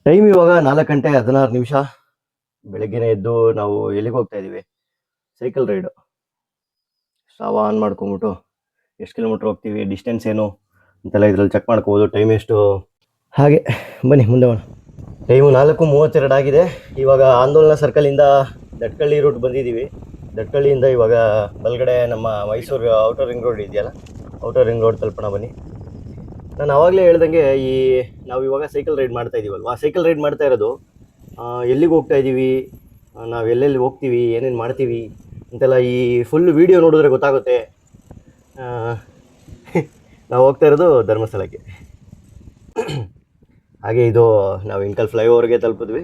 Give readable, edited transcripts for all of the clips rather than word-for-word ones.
Time ಇವಾಗ 4:16. ಬೆಳಗ್ಗೆನೆ ಎದ್ದು ನಾವು ಎಲ್ಲಿಗೆ ಹೋಗ್ತಾ ಇದೀವಿ? Cycle ride. ಸ್ಟಾವ್ ಆನ್ ಮಾಡ್ಕೊಂಬಿಟ್ಟು ಎಷ್ಟು ಕಿಲೋಮೀಟರ್ ಹೋಗ್ತೀವಿ, ಡಿಸ್ಟೆನ್ಸ್ ಏನು ಅಂತೆಲ್ಲ ಇದ್ರಲ್ಲಿ ಚೆಕ್ ಮಾಡ್ಕೋಬೋದು. ಟೈಮ್ ಎಷ್ಟು ಹಾಗೆ. ಬನ್ನಿ ಮುಂದೆ ಹೋಗೋಣ. ಟೈಮು 4:32 ಆಗಿದೆ. ಇವಾಗ ಆಂದೋಲನ ಸರ್ಕಲಿಂದ ದಟ್ಕಳ್ಳಿ ರೂಟ್ ಬಂದಿದ್ದೀವಿ. ದಟ್ಕಳ್ಳಿಯಿಂದ ಇವಾಗ ಬಲ್ಗಡೆ ನಮ್ಮ ಮೈಸೂರು ಔಟರ್ ರಿಂಗ್ ರೋಡ್ ಇದೆಯಲ್ಲ, ಔಟರ್ ರಿಂಗ್ ರೋಡ್ ತಲುಪೋಣ ಬನ್ನಿ. ನಾನು ಆವಾಗಲೇ ಹೇಳ್ದಂಗೆ ನಾವು ಇವಾಗ ಸೈಕಲ್ ರೈಡ್ ಮಾಡ್ತಾ ಇದೀವಲ್ವಾ, ಸೈಕಲ್ ರೈಡ್ ಮಾಡ್ತಾ ಇರೋದು ಎಲ್ಲಿಗೆ ಹೋಗ್ತಾ ಇದ್ದೀವಿ, ನಾವು ಎಲ್ಲೆಲ್ಲಿ ಹೋಗ್ತೀವಿ, ಏನೇನು ಮಾಡ್ತೀವಿ ಅಂತೆಲ್ಲ ಈ ಫುಲ್ ವಿಡಿಯೋ ನೋಡಿದ್ರೆ ಗೊತ್ತಾಗುತ್ತೆ. ನಾವು ಹೋಗ್ತಾ ಇರೋದು ಧರ್ಮಸ್ಥಳಕ್ಕೆ. ಹಾಗೆ ಇದು ನಾವು ಇಂಕಲ್ ಫ್ಲೈಓವರ್ಗೆ ತಲುಪಿದ್ವಿ.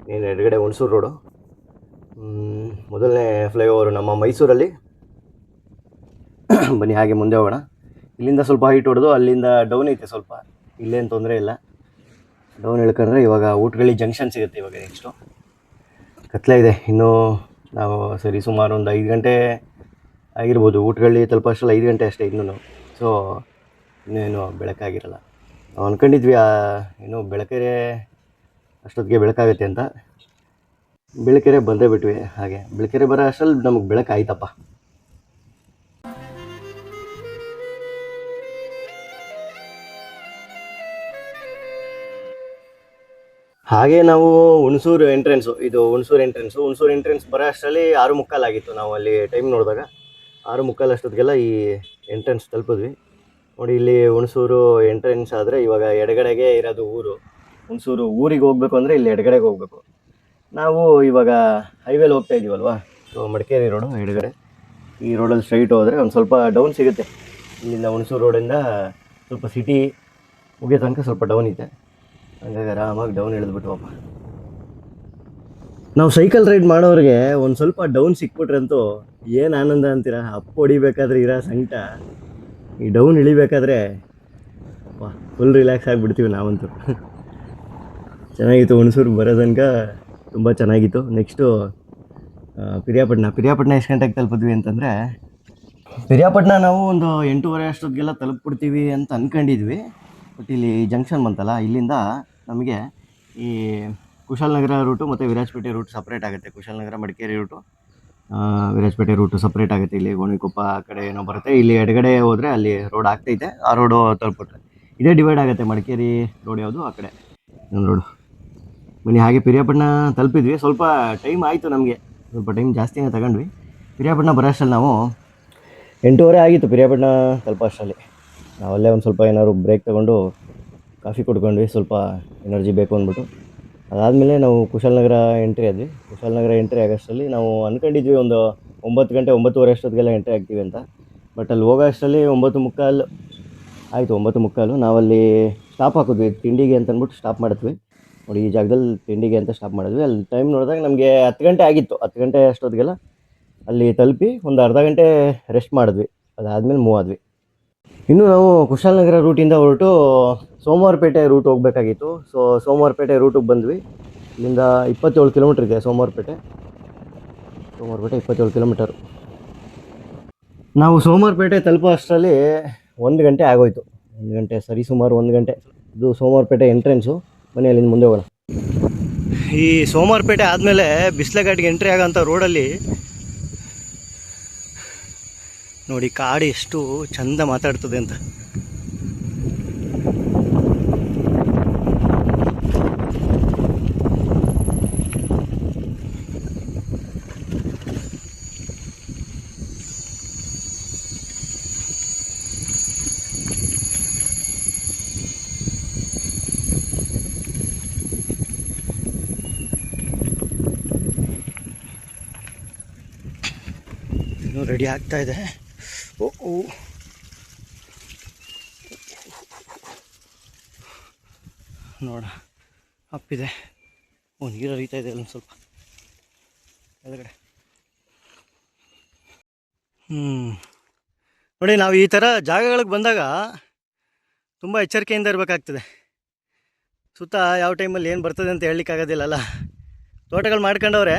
ನೀನು ಎಡಗಡೆ ಹುಣಸೂರು ರೋಡು, ಮೊದಲನೇ ಫ್ಲೈಓವರು ನಮ್ಮ ಮೈಸೂರಲ್ಲಿ. ಬನ್ನಿ ಹಾಗೆ ಮುಂದೆ ಹೋಗೋಣ. ಇಲ್ಲಿಂದ ಸ್ವಲ್ಪ ಹೈಟ್ ಹೊಡೆದು ಅಲ್ಲಿಂದ ಡೌನ್ ಐತೆ ಸ್ವಲ್ಪ, ಇಲ್ಲೇನು ತೊಂದರೆ ಇಲ್ಲ. ಡೌನ್ ಇಳ್ಕೊಂಡ್ರೆ ಇವಾಗ ಊಟಗಳ್ಳಿ ಜಂಕ್ಷನ್ ಸಿಗುತ್ತೆ. ಇವಾಗ ನೆಕ್ಸ್ಟು ಕತ್ಲೆ ಇದೆ, ಇನ್ನೂ ನಾವು ಸರಿ ಸುಮಾರು ಒಂದು 5 ಗಂಟೆ ಆಗಿರ್ಬೋದು. ಊಟಗಳ್ಳಿ ತಲುಪೋಷ್ಟರಲ್ಲಿ 5 ಗಂಟೆ ಅಷ್ಟೇ ಇನ್ನೂ. ಸೊ ಇನ್ನೇನು ಬೆಳಕಾಗಿರಲ್ಲ. ನಾವು ಅಂದ್ಕೊಂಡಿದ್ವಿ ಇನ್ನೂ ಬೆಳಕೆರೆ ಅಷ್ಟೊತ್ತಿಗೆ ಬೆಳಕಾಗುತ್ತೆ ಅಂತ. ಬೆಳಕೆರೆ ಬಂದೇ ಬಿಟ್ವಿ. ಹಾಗೆ ಬೆಳಕೆರೆ ಬರೋ ಅಷ್ಟರಲ್ಲಿ ನಮಗೆ ಬೆಳಕಾಯ್ತಪ್ಪ. ಹಾಗೆ ನಾವು ಹುಣಸೂರು ಎಂಟ್ರೆನ್ಸು, ಇದು ಹುಣಸೂರು ಎಂಟ್ರೆನ್ಸ್ ಬರೋ ಅಷ್ಟರಲ್ಲಿ 6:45 ಆಗಿತ್ತು. ನಾವು ಅಲ್ಲಿ ಟೈಮ್ ನೋಡಿದಾಗ 6:45 ಅಷ್ಟೊತ್ತಿಗೆಲ್ಲ ಈ ಎಂಟ್ರೆನ್ಸ್ ತಲುಪಿದ್ವಿ. ನೋಡಿ, ಇಲ್ಲಿ ಹುಣಸೂರು ಎಂಟ್ರೆನ್ಸ್ ಆದರೆ ಇವಾಗ ಎಡಗಡೆಗೆ ಇರೋದು ಊರು. ಹುಣಸೂರು ಊರಿಗೆ ಹೋಗ್ಬೇಕು ಅಂದರೆ ಇಲ್ಲಿ ಎಡಗಡೆಗೆ ಹೋಗ್ಬೇಕು. ನಾವು ಇವಾಗ ಹೈವೇಲಿ ಹೋಗ್ತಾ ಇದ್ದೀವಲ್ವಾ, ಸೊ ಮಡಿಕೇರಿ ರೋಡು ಎಡಗಡೆ. ಈ ರೋಡಲ್ಲಿ ಸ್ಟ್ರೈಟ್ ಹೋದರೆ ಒಂದು ಸ್ವಲ್ಪ ಡೌನ್ ಸಿಗುತ್ತೆ. ಇಲ್ಲಿಂದ ಹುಣಸೂರು ರೋಡಿಂದ ಸ್ವಲ್ಪ ಸಿಟಿ ಮುಗಿಯೋ ತನಕ ಸ್ವಲ್ಪ ಡೌನ್ ಇದೆ. ಹಂಗಾಗಿ ಆರಾಮಾಗಿ ಡೌನ್ ಇಳಿದ್ಬಿಟ್ವಪ್ಪ. ನಾವು ಸೈಕಲ್ ರೈಡ್ ಮಾಡೋರಿಗೆ ಒಂದು ಸ್ವಲ್ಪ ಡೌನ್ ಸಿಕ್ಬಿಟ್ರಂತೂ ಏನು ಆನಂದ ಅಂತೀರಾ. ಅಪ್ ಹೊಡಿಬೇಕಾದ್ರೆ ಇರೋ ಸಂಕಟ, ಈ ಡೌನ್ ಇಳಿಬೇಕಾದ್ರೆ ಫುಲ್ ರಿಲ್ಯಾಕ್ಸ್ ಆಗಿಬಿಡ್ತೀವಿ ನಾವಂತೂ. ಚೆನ್ನಾಗಿತ್ತು. ಹುಣಸೂರು ಬರೋ ತನಕ ತುಂಬ ಚೆನ್ನಾಗಿತ್ತು. ನೆಕ್ಸ್ಟು ಪಿರಿಯಾಪಟ್ಟಣ ಎಷ್ಟು ಗಂಟೆಗೆ ತಲುಪಿದ್ವಿ ಅಂತಂದರೆ, ಪಿರಿಯಾಪಟ್ಟಣ ನಾವು ಒಂದು 8:30 ಅಷ್ಟೊತ್ತಿಗೆಲ್ಲ ತಲುಪಿಬಿಡ್ತೀವಿ ಅಂತ ಅಂದ್ಕೊಂಡಿದ್ವಿ. ಬಟ್ ಇಲ್ಲಿ ಜಂಕ್ಷನ್ ಬಂತಲ್ಲ, ಇಲ್ಲಿಂದ ನಮಗೆ ಈ ಕುಶಾಲನಗರ ರೂಟು ಮತ್ತು ವಿರಾಜಪೇಟೆ ರೂಟ್ ಸಪ್ರೇಟ್ ಆಗುತ್ತೆ. Kushalnagar Madikeri route, Virajpet route separate ಆಗುತ್ತೆ. ಇಲ್ಲಿ ಗೋಣಿಕೊಪ್ಪ ಆ ಕಡೆ ಏನೋ ಬರುತ್ತೆ. ಇಲ್ಲಿ ಎಡಗಡೆ ಹೋದರೆ ಅಲ್ಲಿ ರೋಡ್ ಆಗ್ತೈತೆ, ಆ ರೋಡು ತಲುಪಿಬಿಟ್ರೆ ಇದೇ ಡಿವೈಡ್ ಆಗುತ್ತೆ. ಮಡಿಕೇರಿ ರೋಡ್ ಯಾವುದು, ಆ ಕಡೆ ನಮ್ಮ ರೋಡು. ಬನ್ನಿ ಹಾಗೆ ಪಿರಿಯಾಪಟ್ಟಣ ತಲುಪಿದ್ವಿ. ಸ್ವಲ್ಪ ಟೈಮ್ ಆಯಿತು, ನಮಗೆ ಸ್ವಲ್ಪ ಟೈಮ್ ಜಾಸ್ತಿನೇ ತಗೊಂಡ್ವಿ. ಪಿರಿಯಾಪಟ್ಟಣ ಬರೋ ಅಷ್ಟರಲ್ಲಿ ನಾವು 8:30 ಆಗಿತ್ತು. ಪಿರಿಯಾಪಟ್ಟಣ ತಲುಪೋ ಅಷ್ಟರಲ್ಲಿ ನಾವಲ್ಲೇ ಒಂದು ಸ್ವಲ್ಪ ಏನಾದ್ರು ಬ್ರೇಕ್ ತೊಗೊಂಡು ಕಾಫಿ ಕುಡ್ಕೊಂಡ್ವಿ, ಸ್ವಲ್ಪ ಎನರ್ಜಿ ಬೇಕು ಅಂದ್ಬಿಟ್ಟು. ಅದಾದಮೇಲೆ ನಾವು ಕುಶಾಲನಗರ ಎಂಟ್ರಿ ಆದ್ವಿ. ಕುಶಾಲನಗರ ಎಂಟ್ರಿ ಆಗೋಷ್ಟರಲ್ಲಿ ನಾವು ಅಂದ್ಕೊಂಡಿದ್ವಿ ಒಂದು 9 ಗಂಟೆ 9:30 ಅಷ್ಟೊತ್ತಿಗೆಲ್ಲ ಎಂಟ್ರಿ ಆಗ್ತೀವಿ ಅಂತ. ಬಟ್ ಅಲ್ಲಿ ಹೋಗೋ ಅಷ್ಟರಲ್ಲಿ 9:45 ಆಯಿತು. 9:45 ನಾವಲ್ಲಿ ಸ್ಟಾಪ್ ಹಾಕಿದ್ವಿ ತಿಂಡಿಗೆ ಅಂತ ಅಂದ್ಬಿಟ್ಟು ಸ್ಟಾಪ್ ಮಾಡಿದ್ವಿ. ನೋಡಿ, ಈ ಜಾಗದಲ್ಲಿ ತಿಂಡಿಗೆ ಅಂತ ಸ್ಟಾಪ್ ಮಾಡಿದ್ವಿ. ಅಲ್ಲಿ ಟೈಮ್ ನೋಡಿದಾಗ ನಮಗೆ 10 ಗಂಟೆ ಆಗಿತ್ತು. 10 ಗಂಟೆ ಅಷ್ಟೊತ್ತಿಗೆಲ್ಲ ಅಲ್ಲಿ ತಲುಪಿ ಒಂದು ಅರ್ಧ ಗಂಟೆ ರೆಸ್ಟ್ ಮಾಡಿದ್ವಿ. ಅದಾದಮೇಲೆ ಮೂವ್ ಆದ್ವಿ. ಇನ್ನು ನಾವು ಕುಶಾಲನಗರ ರೂಟಿಂದ ಹೊರಟು ಸೋಮವಾರಪೇಟೆ ರೂಟ್ ಹೋಗಬೇಕಾಗಿತ್ತು. ಸೊ ಸೋಮವಾರಪೇಟೆ ರೂಟಿಗೆ ಬಂದ್ವಿ. ಇಲ್ಲಿಂದ 27 ಕಿಲೋಮೀಟ್ರ್ ಇದೆ ಸೋಮವಾರಪೇಟೆ 27 ಕಿಲೋಮೀಟರು. ನಾವು ಸೋಮವಾರಪೇಟೆ ತಲುಪೋ ಅಷ್ಟರಲ್ಲಿ 1 ಗಂಟೆ ಆಗೋಯ್ತು. 1 ಗಂಟೆ ಸರಿ ಸುಮಾರು 1 ಗಂಟೆ. ಇದು ಸೋಮವಾರಪೇಟೆ ಎಂಟ್ರೆನ್ಸು. ಬನ್ನಿ ಅಲ್ಲಿಂದ ಮುಂದೆ ಹೋಗೋಣ. ಈ ಸೋಮವಾರಪೇಟೆ ಆದಮೇಲೆ ಬಿಸ್ಲಘಾಟ್ಗೆ ಎಂಟ್ರಿ ಆಗೋಂಥ ರೋಡಲ್ಲಿ ನೋಡಿ ಕಾಡು ಎಷ್ಟು ಚಂದ ಮಾತಾಡ್ತದೆ ಅಂತ. ಇನ್ನೂ ರೆಡಿ ಆಗ್ತಾ ಇದೆ. ಓ ನೋಡ, ಅಪ್ಪಿದೆ. ನೀರು ಹರಿತಾ ಇದೆ ಒಂದು ಸ್ವಲ್ಪ ಕೆಳಗಡೆ. ನೋಡಿ, ನಾವು ಈ ಥರ ಜಾಗಗಳಿಗೆ ಬಂದಾಗ ತುಂಬ ಎಚ್ಚರಿಕೆಯಿಂದ ಇರಬೇಕಾಗ್ತದೆ. ಸುತ್ತ ಯಾವ ಟೈಮಲ್ಲಿ ಏನು ಬರ್ತದೆ ಅಂತ ಹೇಳಲಿಕ್ಕಾಗೋದಿಲ್ಲಲ್ಲ. ತೋಟಗಳು ಮಾಡ್ಕೊಂಡವ್ರೆ,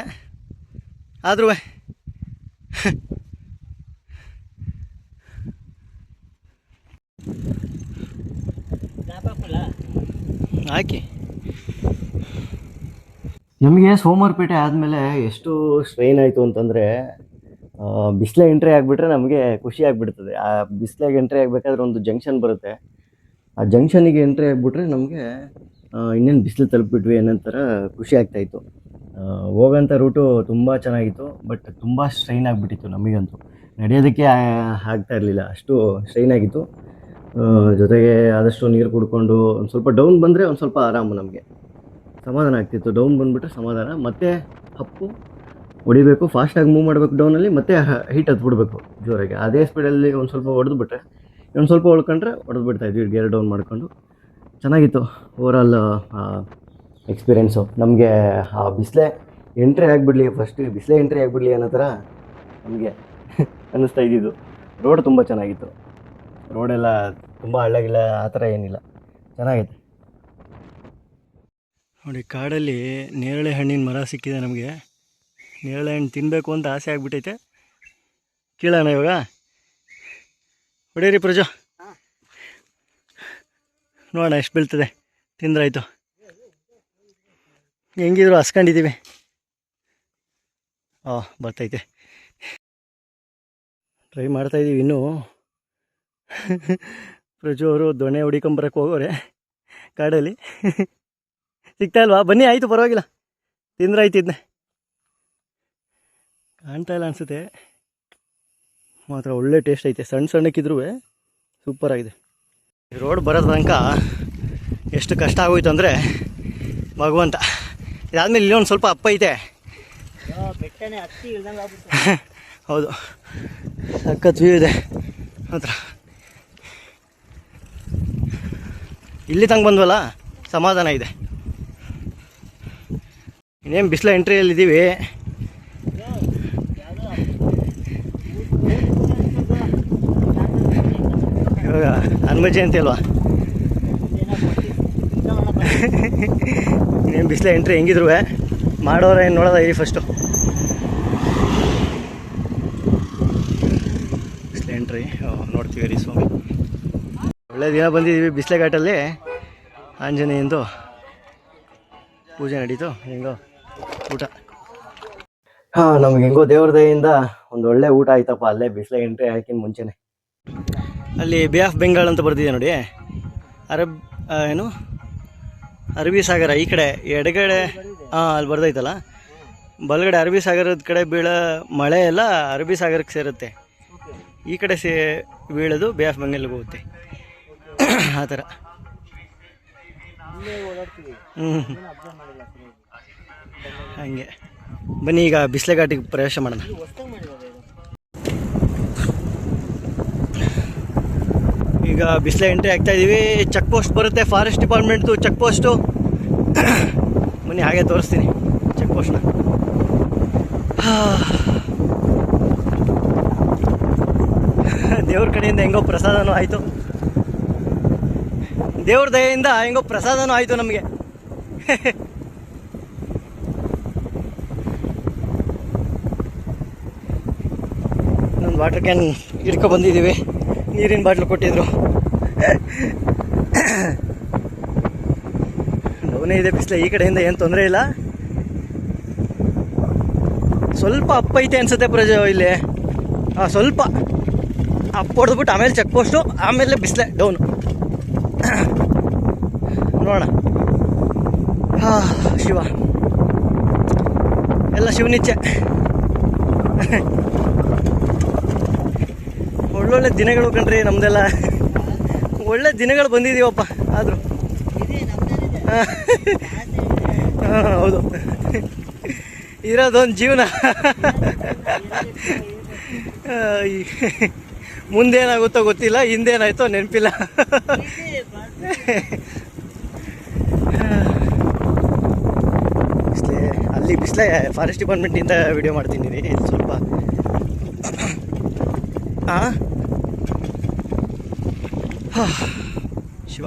ಆದ್ರೂ ಹಾಕಿ ನಮಗೆ ಸೋಮವಾರಪೇಟೆ ಆದಮೇಲೆ ಎಷ್ಟು ಸ್ಟ್ರೈನ್ ಆಯಿತು ಅಂತಂದರೆ, ಬಿಸಿಲೇ ಎಂಟ್ರಿ ಆಗಿಬಿಟ್ರೆ ನಮಗೆ ಖುಷಿ ಆಗಿಬಿಡ್ತದೆ. ಆ ಬಿಸಿಲಾಗ ಎಂಟ್ರಿ ಆಗಬೇಕಾದ್ರೆ ಒಂದು ಜಂಕ್ಷನ್ ಬರುತ್ತೆ. ಆ ಜಂಕ್ಷನಿಗೆ ಎಂಟ್ರಿ ಆಗಿಬಿಟ್ರೆ ನಮಗೆ ಇನ್ನೇನು ಬಿಸಿಲು ತಲುಪಿಬಿಟ್ವಿ ಅನ್ನೋ ಥರ ಖುಷಿ ಆಗ್ತಾಯಿತ್ತು. ಹೋಗೋಂಥ ರೂಟು ತುಂಬ ಚೆನ್ನಾಗಿತ್ತು, ಬಟ್ ತುಂಬ ಸ್ಟ್ರೈನ್ ಆಗಿಬಿಟ್ಟಿತ್ತು ನಮಗಂತೂ. ನಡೆಯೋದಕ್ಕೆ ಆಗ್ತಾ ಇರಲಿಲ್ಲ, ಅಷ್ಟು ಸ್ಟ್ರೈನ್ ಆಗಿತ್ತು. ಜೊತೆಗೆ ಆದಷ್ಟು ನೀರು ಕುಡ್ಕೊಂಡು ಒಂದು ಸ್ವಲ್ಪ ಡೌನ್ ಬಂದರೆ ಒಂದು ಸ್ವಲ್ಪ ಆರಾಮು, ನಮಗೆ ಸಮಾಧಾನ ಆಗ್ತಿತ್ತು. ಡೌನ್ ಬಂದುಬಿಟ್ರೆ ಸಮಾಧಾನ, ಮತ್ತೆ ಅಪ್ಪು ಹೊಡಿಬೇಕು, ಫಾಸ್ಟಾಗಿ ಮೂವ್ ಮಾಡಬೇಕು ಡೌನಲ್ಲಿ, ಮತ್ತೆ ಹೀಟ್ ಹತ್ಬಿಡ್ಬೇಕು ಜೋರಾಗಿ. ಅದೇ ಸ್ಪೀಡಲ್ಲಿ ಒಂದು ಸ್ವಲ್ಪ ಹೊಡೆದ್ಬಿಟ್ರೆ, ಇನ್ನೊಂದು ಸ್ವಲ್ಪ ಉಳ್ಕೊಂಡ್ರೆ ಹೊಡೆದು ಬಿಡ್ತಾಯಿದ್ವಿ ಗೇರ್ ಡೌನ್ ಮಾಡಿಕೊಂಡು. ಚೆನ್ನಾಗಿತ್ತು ಓವರಾಲ್ ಎಕ್ಸ್ಪೀರಿಯೆನ್ಸು. ನಮಗೆ ಆ ಬಿಸಿಲೇ ಎಂಟ್ರಿ ಆಗಿಬಿಡ್ಲಿ, ಫಸ್ಟ್ ಬಿಸಿಲೇ ಎಂಟ್ರಿ ಆಗಿಬಿಡ್ಲಿ ಅನ್ನೋ ಥರ ನಮಗೆ ಅನ್ನಿಸ್ತಾ ಇದ್ದಿದ್ದು. ರೋಡ್ ತುಂಬ ಚೆನ್ನಾಗಿತ್ತು, ರೋಡೆಲ್ಲ ತುಂಬ ಹಳ್ಳಗಿಲ್ಲ ಆ ಥರ ಏನಿಲ್ಲ, ಚೆನ್ನಾಗೈತೆ ನೋಡಿ. ಕಾಡಲ್ಲಿ ನೇರಳೆ ಹಣ್ಣಿನ ಮರ ಸಿಕ್ಕಿದೆ ನಮಗೆ. ನೇರಳೆ ಹಣ್ಣು ತಿನ್ನಬೇಕು ಅಂತ ಆಸೆ ಆಗಿಬಿಟ್ಟೈತೆ. ಕೀಳೋಣ ಇವಾಗ, ಹೊಡೀರಿ ಪ್ರಜೋ, ನೋಡೋಣ ಎಷ್ಟು ಬೀಳ್ತದೆ. ತಿಂದ್ರಾಯ್ತು, ಹೆಂಗಿದ್ರು ಹಸ್ಕೊಂಡಿದ್ದೀವಿ. ಬರ್ತೈತೆ, ಟ್ರೈ ಮಾಡ್ತಾಯಿದ್ದೀವಿ ಇನ್ನೂ. ಪ್ರಜು ಅವರು ದೊಣ್ಣೆ ಹೊಡಿಕೊಂಬರಕ್ಕೆ ಹೋಗೋರೆ ಕಾಡಲ್ಲಿ. ಸಿಗ್ತಾ ಇಲ್ವಾ? ಬನ್ನಿ, ಆಯಿತು ಪರವಾಗಿಲ್ಲ, ತಿಂದ್ರಾಯ್ತಿದ್ನೆ. ಕಾಣ್ತಾ ಇಲ್ಲ ಅನಿಸುತ್ತೆ, ಮಾತ್ರ ಒಳ್ಳೆ ಟೇಸ್ಟ್ ಐತೆ. ಸಣ್ಣ ಸಣ್ಣಕ್ಕಿದ್ರೂ ಸೂಪರಾಗಿದೆ. ರೋಡ್ ಬರೋ ತನಕ ಎಷ್ಟು ಕಷ್ಟ ಆಗೋಯ್ತು ಅಂದರೆ ಭಗವಂತ. ಇದಾದಮೇಲೆ ಇಲ್ಲೊಂದು ಸ್ವಲ್ಪ ಅಪ್ಪ ಐತೆ. ಹೌದು, ಸಖತ್ ವ್ಯೂ ಇದೆ ಹತ್ರ. ಇಲ್ಲಿ ತಂಗ ಬಂದ್ವಲ್ಲ, ಸಮಾಧಾನ ಇದೆ. ಇನ್ನೇನು ಬಿಸಿಲ ಎಂಟ್ರಿಯಲ್ಲಿದ್ದೀವಿ. ಇವಾಗ ಹನುಮ ಜಯಂತಿ ಅಲ್ವಾ? ಇನ್ನೇನು ಬಿಸಿಲ ಎಂಟ್ರಿ ಹೆಂಗಿದ್ರು ಮಾಡೋರ ಏನು ನೋಡೋದ ಇಲ್ಲಿ ಫಸ್ಟು. ಬಿಸಿಲ ಎಂಟ್ರಿ ನೋಡ್ತೀವಿ ರೀ ಸ್ವಾಮಿ. ಒಳ್ಳೆ ದಿನ ಬಂದಿದ್ದೀವಿ. ಬಿಸಿಲೆ ಘಾಟಲ್ಲಿ ಆಂಜನೇಯಂದು ಪೂಜೆ ನಡೀತು. ಹೆಂಗೋ ಊಟ, ನಮ್ಗೆ ಹೆಂಗೋ ದೇವ್ರ ದಯೆಯಿಂದ ಒಂದು ಒಳ್ಳೆ ಊಟ ಆಯ್ತಪ್ಪ ಅಲ್ಲೇ ಬಿಸಿಲೆ ಎಂಟ್ರಿ ಹಾಕಿನ ಮುಂಚೆನೆ. ಅಲ್ಲಿ ಬೇ ಆಫ್ ಬೆಂಗಾಲ್ ಅಂತ ಬರ್ತಿದೆ ನೋಡಿ, ಏನು ಅರಬ್ಬಿ ಸಾಗರ. ಈ ಕಡೆ ಎಡಗಡೆ ಅಲ್ಲಿ ಬರ್ದೈತಲ್ಲ, ಬಲಗಡೆ ಅರಬ್ಬಿ ಸಾಗರದ ಕಡೆ ಬೀಳೋ ಮಳೆ ಎಲ್ಲ ಅರಬ್ಬಿ ಸಾಗರಕ್ಕೆ ಸೇರುತ್ತೆ. ಈ ಕಡೆ ಬೀಳೋದು ಬೇ ಆಫ್ ಬೆಂಗಾಲ್ಗೆ ಹೋಗುತ್ತೆ. ಆ ಥರ. ಹಾಗೆ ಬನ್ನಿ, ಈಗ ಬಿಸಿಲೆ ಘಾಟಿಗೆ ಪ್ರವೇಶ ಮಾಡೋಣ. ಈಗ ಬಿಸಿಲೆ ಎಂಟ್ರಿ ಆಗ್ತಾ ಇದ್ದೀವಿ. ಚೆಕ್ ಪೋಸ್ಟ್ ಬರುತ್ತೆ, ಫಾರೆಸ್ಟ್ ಡಿಪಾರ್ಟ್ಮೆಂಟ್ದು ಚೆಕ್ ಪೋಸ್ಟು. ಬನ್ನಿ ಹಾಗೆ ತೋರಿಸ್ತೀನಿ ಚೆಕ್ ಪೋಸ್ಟ್ನ. ದೇವ್ರ ಕಡೆಯಿಂದ ಹೆಂಗೋ ಪ್ರಸಾದನೂ ಆಯಿತು. ದೇವ್ರ ದಯೆಯಿಂದ ಹೆಂಗೋ ಪ್ರಸಾದನೂ ಆಯಿತು ನಮಗೆ. ಇನ್ನೊಂದು ವಾಟರ್ ಕ್ಯಾನ್ ಹಿಡ್ಕೊ ಬಂದಿದ್ದೀವಿ. ನೀರಿನ ಬಾಟ್ಲು ಕೊಟ್ಟಿದ್ರು. ಡೌನೇ ಇದೆ ಬಿಸಿಲು. ಈ ಕಡೆಯಿಂದ ಏನು ತೊಂದರೆ ಇಲ್ಲ. ಸ್ವಲ್ಪ ಅಪ್ಪ ಐತೆ ಅನ್ಸುತ್ತೆ ಪ್ರಜೆ ಇಲ್ಲಿ. ಸ್ವಲ್ಪ ಅಪ್ಪ ಹೊಡೆದ್ಬಿಟ್ಟು ಆಮೇಲೆ ಚೆಕ್ ಪೋಸ್ಟು, ಆಮೇಲೆ ಬಿಸಿಲೆ ಡೌನು. ನೋಡೋಣ. ಶಿವ, ಎಲ್ಲ ಶಿವನಿಚ್ಛೆ. ಒಳ್ಳೊಳ್ಳೆ ದಿನಗಳು ಕಣ್ರಿ ನಮ್ದೆಲ್ಲ. ಒಳ್ಳೆ ದಿನಗಳು ಬಂದಿದ್ದೀವಪ್ಪ. ಆದರೂ ಹೌದು, ಇರೋದೊಂದು ಜೀವನ. ಮುಂದೇನಾಗುತ್ತೋ ಗೊತ್ತಿಲ್ಲ, ಹಿಂದೇನಾಯ್ತೋ ನೆನಪಿಲ್ಲ. ಅಲ್ಲಿ ಬಿಸಿಲೆ ಫಾರೆಸ್ಟ್ ಡಿಪಾರ್ಟ್ಮೆಂಟಿಂದ ವಿಡಿಯೋ ಮಾಡ್ತೀನಿ. ಇಲ್ಲಿ ಸ್ವಲ್ಪ ಶಿವ.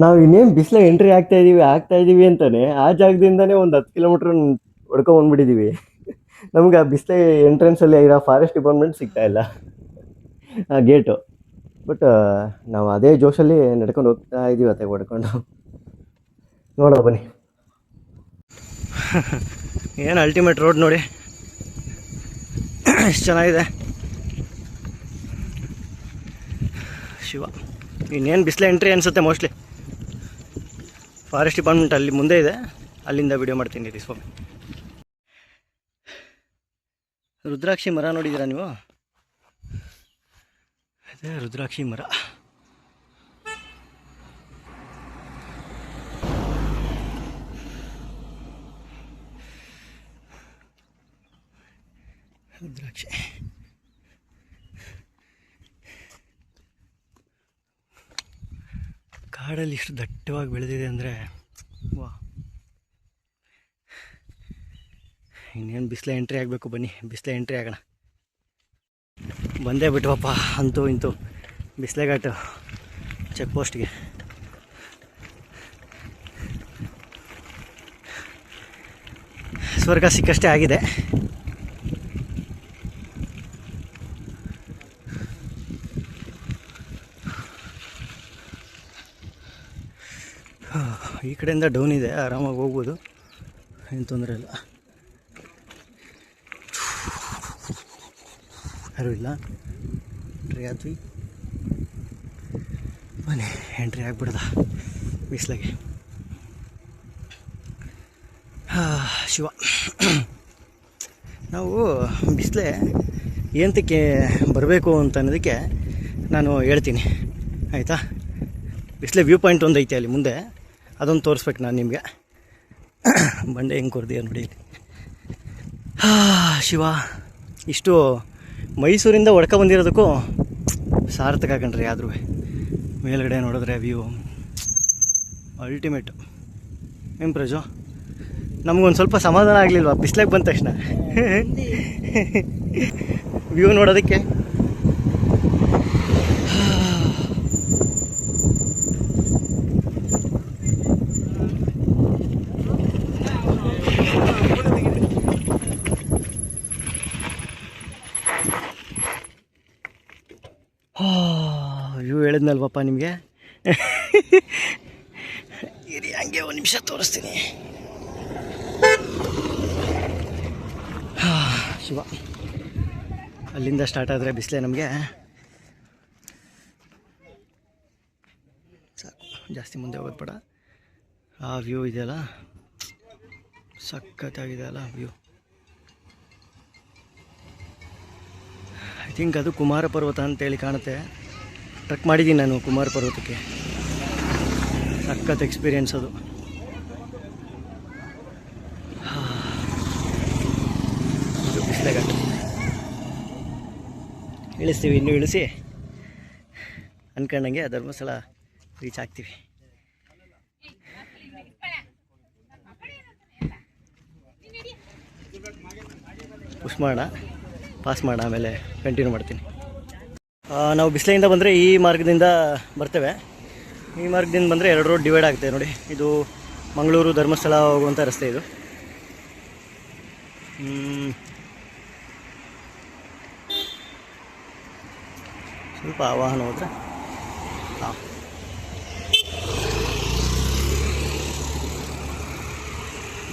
ನಾವು ಇನ್ನೇನು ಬಿಸಿಲ ಎಂಟ್ರಿ ಆಗ್ತಾ ಇದ್ದೀವಿ ಅಂತಾನೆ ಆ ಜಾಗದಿಂದನೇ ಒಂದು 10 ಕಿಲೋಮೀಟ್ರ್ ಹೊಡ್ಕೊಂಬಂದ್ಬಿಟ್ಟಿದ್ದೀವಿ. ನಮ್ಗೆ ಆ ಬಿಸಿಲೆ ಎಂಟ್ರೆನ್ಸಲ್ಲಿ ಇರೋ ಫಾರೆಸ್ಟ್ ಡಿಪಾರ್ಟ್ಮೆಂಟ್ ಸಿಗ್ತಾ ಇಲ್ಲ, ಆ ಗೇಟು. ಬಟ್ ನಾವು ಅದೇ ಜೋಶಲ್ಲಿ ನಡ್ಕೊಂಡು ಹೋಗ್ತಾ ಇದ್ದೀವಿ ಅತ್ತೆ ಹೊಡ್ಕೊಂಡು. ನೋಡೋಣ ಬನ್ನಿ. ಏನು ಅಲ್ಟಿಮೇಟ್ ರೋಡ್ ನೋಡಿ ಎಷ್ಟು ಚೆನ್ನಾಗಿದೆ. ಶಿವ, ಇನ್ನೇನು ಬಿಸಿಲ ಎಂಟ್ರಿ ಅನಿಸುತ್ತೆ ಮೋಸ್ಟ್ಲಿ. ಫಾರೆಸ್ಟ್ ಡಿಪಾರ್ಟ್ಮೆಂಟ್ ಅಲ್ಲಿ ಮುಂದೆ ಇದೆ, ಅಲ್ಲಿಂದ ವಿಡಿಯೋ ಮಾಡ್ತೀನಿ ರೀ ಸ್ವಾಮಿ. ರುದ್ರಾಕ್ಷಿ ಮರ ನೋಡಿದ್ದೀರಾ ನೀವು? ಅದೇ ರುದ್ರಾಕ್ಷಿ ಮರ. ರುದ್ರಾಕ್ಷಿ ಕಾಡಲ್ಲಿ ಇಷ್ಟು ದಟ್ಟವಾಗಿ ಬೆಳೆದಿದೆ ಅಂದರೆ ವಾ. ಇನ್ನೇನು ಬಿಸಿಲ ಎಂಟ್ರಿ ಆಗಬೇಕು, ಬನ್ನಿ ಬಿಸಿಲ ಎಂಟ್ರಿ ಆಗೋಣ. ಬಂದೇ ಬಿಟ್ವಪ್ಪ ಅಂತೂ ಇಂತೂ ಬಿಸಿಲೆಘಾಟು ಚೆಕ್ ಪೋಸ್ಟ್ಗೆ. ಸ್ವರ್ಗ ಸಿಕ್ಕಷ್ಟೇ ಆಗಿದೆ. ಈ ಕಡೆಯಿಂದ ಡೌನ್ ಇದೆ, ಆರಾಮಾಗಿ ಹೋಗ್ಬೋದು, ಏನು ತೊಂದರೆ ಇಲ್ಲ. ಯಾರೂ ಇಲ್ಲ. ಎಂಟ್ರಿ ಆದ್ವಿ, ಬನ್ನಿ ಎಂಟ್ರಿ ಆಗಿಬಿಡ್ದ ಬಿಸಿಲಾಗೆ. ಶಿವ, ನಾವು ಬಿಸಿಲೇ ಏನಕ್ಕೆ ಬರಬೇಕು ಅಂತ ಅನ್ನೋದಕ್ಕೆ ನಾನು ಹೇಳ್ತೀನಿ ಆಯಿತಾ. ಬಿಸಿಲೇ ವ್ಯೂ ಪಾಯಿಂಟ್ ಒಂದು ಐತೆ ಅಲ್ಲಿ ಮುಂದೆ, ಅದೊಂದು ತೋರಿಸ್ಬೇಕು ನಾನು ನಿಮಗೆ. ಬಂಡೆ ಹೆಂಗೆ ಕೊರ್ದಿಯ ನೋಡಿ. ಶಿವ, ಇಷ್ಟು ಮೈಸೂರಿಂದ ಹೊಡ್ಕೊ ಬಂದಿರೋದಕ್ಕೂ ಸಾರ್ಥಕ ಕಣ್ರಿ. ಆದ್ರೂ ಮೇಲ್ಗಡೆ ನೋಡಿದ್ರೆ ವ್ಯೂ ಅಲ್ಟಿಮೇಟು. ಏನು ಪ್ರಜು, ನಮಗೊಂದು ಸ್ವಲ್ಪ ಸಮಾಧಾನ ಆಗಲಿಲ್ವಾ ಬಿಸ್ಲಾಗೆ ಬಂದ ತಕ್ಷಣ ವ್ಯೂ ನೋಡೋದಕ್ಕೆ? ವ್ಯೂ ಹೇಳಿದ್ನಲ್ವಪ್ಪ ನಿಮಗೆ. ಇರಿ ಹಂಗೆ ಒಂದು ನಿಮಿಷ ತೋರಿಸ್ತೀನಿ. ಶಿವ, ಅಲ್ಲಿಂದ ಸ್ಟಾರ್ಟ್ ಆದರೆ ಬಿಸಿಲೇ ನಮಗೆ. ಸಾಕು, ಜಾಸ್ತಿ ಮುಂದೆ ಹೋಗೋದು ಬೇಡ. ಆ ವ್ಯೂ ಇದೆಯಲ್ಲ, ಸಖತ್ತಾಗಿದೆ ಅಲ್ಲ ವ್ಯೂ. ಐ ಥಿಂಕ್ ಅದು ಕುಮಾರ ಪರ್ವತ ಅಂತೇಳಿ ಕಾಣುತ್ತೆ. ಟ್ರೆಕ್ ಮಾಡಿದ್ದೀನಿ ನಾನು ಕುಮಾರ ಪರ್ವತಕ್ಕೆ, ಸಖತ್ ಎಕ್ಸ್ಪೀರಿಯೆನ್ಸ್ ಅದು. ಇದು ಬಿಸಿಲೆಘಾಟ. ಇಳಿಸ್ತೀವಿ, ಇನ್ನೂ ಇಳಿಸಿ ಅಂದ್ಕೊಂಡಂಗೆ ಧರ್ಮಸ್ಥಳ ರೀಚ್ ಆಗ್ತೀವಿ. ಪುಷ್ ಮಾಡೋಣ, ಪಾಸ್ ಮಾಡೋಣ, ಆಮೇಲೆ ಕಂಟಿನ್ಯೂ ಮಾಡ್ತೀನಿ. ನಾವು ಬಿಸಿಲೆಯಿಂದ ಬಂದರೆ ಈ ಮಾರ್ಗದಿಂದ ಬರ್ತೇವೆ. ಈ ಮಾರ್ಗದಿಂದ ಬಂದರೆ 2 ರೋಡ್ ಡಿವೈಡ್ ಆಗುತ್ತೆ ನೋಡಿ. ಇದು ಮಂಗಳೂರು ಧರ್ಮಸ್ಥಳ ಹೋಗುವಂಥ ರಸ್ತೆ ಇದು. ಸ್ವಲ್ಪ ವಾಹನ ಹೋದರೆ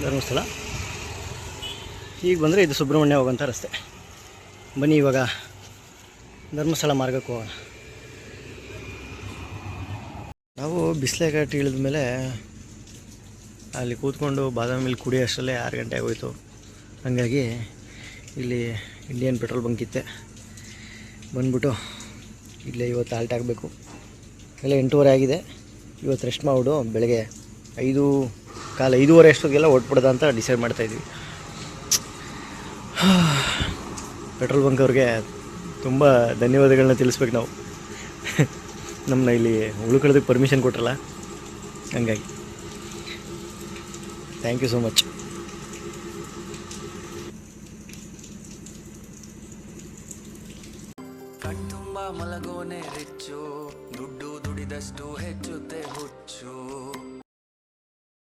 ಧರ್ಮಸ್ಥಳ. ಈಗ ಬಂದರೆ ಇದು ಸುಬ್ರಹ್ಮಣ್ಯ ಹೋಗೋಂಥ ರಸ್ತೆ. ಬನ್ನಿ ಇವಾಗ ಧರ್ಮಸ್ಥಳ ಮಾರ್ಗಕ್ಕೆ ಹೋಗೋಣ. ನಾವು ಬಿಸಿಲೆಘಾಟ ಇಳಿದ ಮೇಲೆ ಅಲ್ಲಿ ಕೂತ್ಕೊಂಡು ಬಾದಾಮಿ ಮಿಲ್ಕ್ ಕುಡಿಯೋ ಅಷ್ಟರಲ್ಲೇ 6 ಗಂಟೆ ಆಗೋಯ್ತು. ಹಾಗಾಗಿ ಇಲ್ಲಿ ಇಂಡಿಯನ್ ಪೆಟ್ರೋಲ್ ಬಂಕ್ ಇತ್ತೆ, ಬಂದ್ಬಿಟ್ಟು ಇಲ್ಲೇ ಇವತ್ತು ಹಾಲ್ಟ್ ಆಗಬೇಕು. ಎಲ್ಲ 8:30 ಆಗಿದೆ. ಇವತ್ತು ರೆಸ್ಟ್ ಮಾಡಿಬಿಡು ಬೆಳಗ್ಗೆ 5:15 ಅಷ್ಟೊತ್ತಿಗೆಲ್ಲ ಹೊಟ್ಬಿಡ್ದ ಅಂತ ಡಿಸೈಡ್ ಮಾಡ್ತಾಯಿದ್ವಿ. ಪೆಟ್ರೋಲ್ ಬಂಕ್ ಅವ್ರಿಗೆ ತುಂಬ ಧನ್ಯವಾದಗಳನ್ನ ತಿಳಿಸ್ಬೇಕು ನಾವು. ನಮ್ಮನ್ನ ಇಲ್ಲಿ ಉಳ್ಕೊಳ್ಳೋದಕ್ಕೆ ಪರ್ಮಿಷನ್ ಕೊಟ್ರಲ್ಲ, ಹಂಗಾಗಿ ಥ್ಯಾಂಕ್ ಯು ಸೋ ಮಚ್. ಕಣ್ತುಂಬ ಮಲಗೋನೆ ರಿಚ್ಚು, ದುಡ್ಡು ದುಡಿದಷ್ಟು ಹೆಚ್ಚುತ್ತೆ ಹುಚ್ಚು.